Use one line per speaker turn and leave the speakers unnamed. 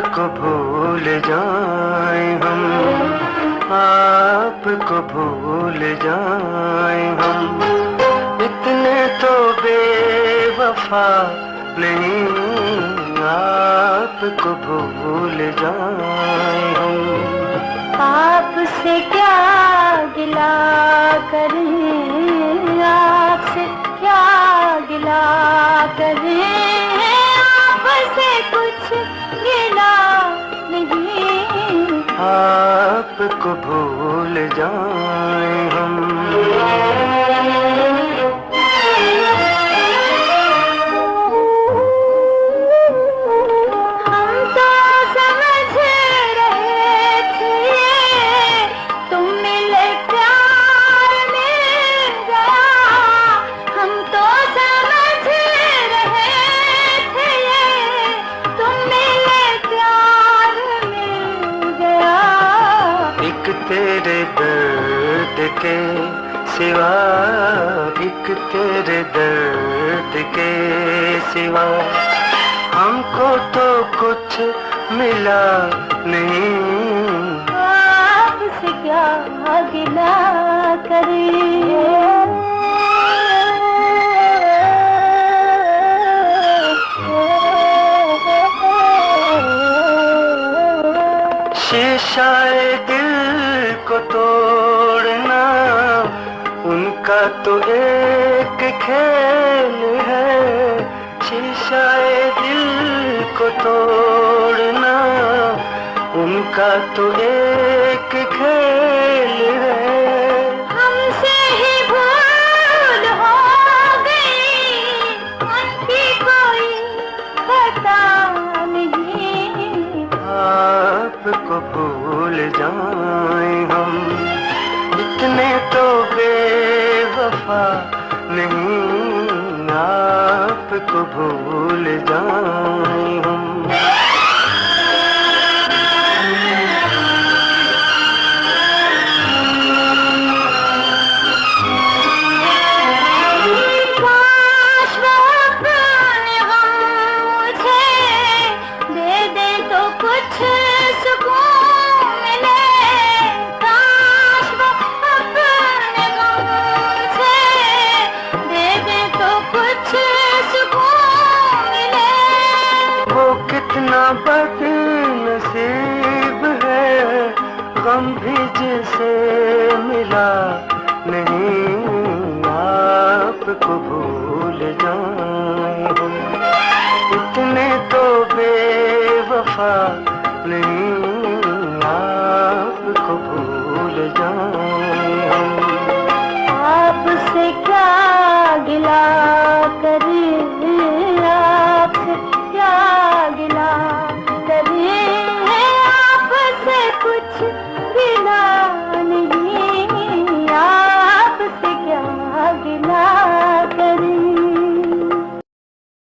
आपको भूल जाएं हम, आपको भूल जाएं हम। इतने तो बेवफा नहीं, आपको भूल जाएं हम।
आपसे क्या गिला करें, आपसे क्या गिला करें, आपसे कुछ गिला नहीं,
आपको भूल जाएं हम। तेरे दर्द के सिवा, एक तेरे दर्द के सिवा हमको तो कुछ मिला नहीं।
आपसे क्या गिला करें,
शीशाए दिल को तोड़ना उनका तो एक खेल है। शीशाए दिल को तोड़ना उनका तो एक खेल है।
हमसे ही भूल हो गई, उनकी कोई पता नहीं,
आपको भूल जाएं हम। इतने तो बेवफा नहीं, आपको भूल जाएं हम। कितना बदनसीब है, गम भी जिसे मिला नहीं, आपको भूल जाएं हम। इतने तो बेवफा नहीं, आपको भूल जाएं हम।
आपसे क्या गिला करें,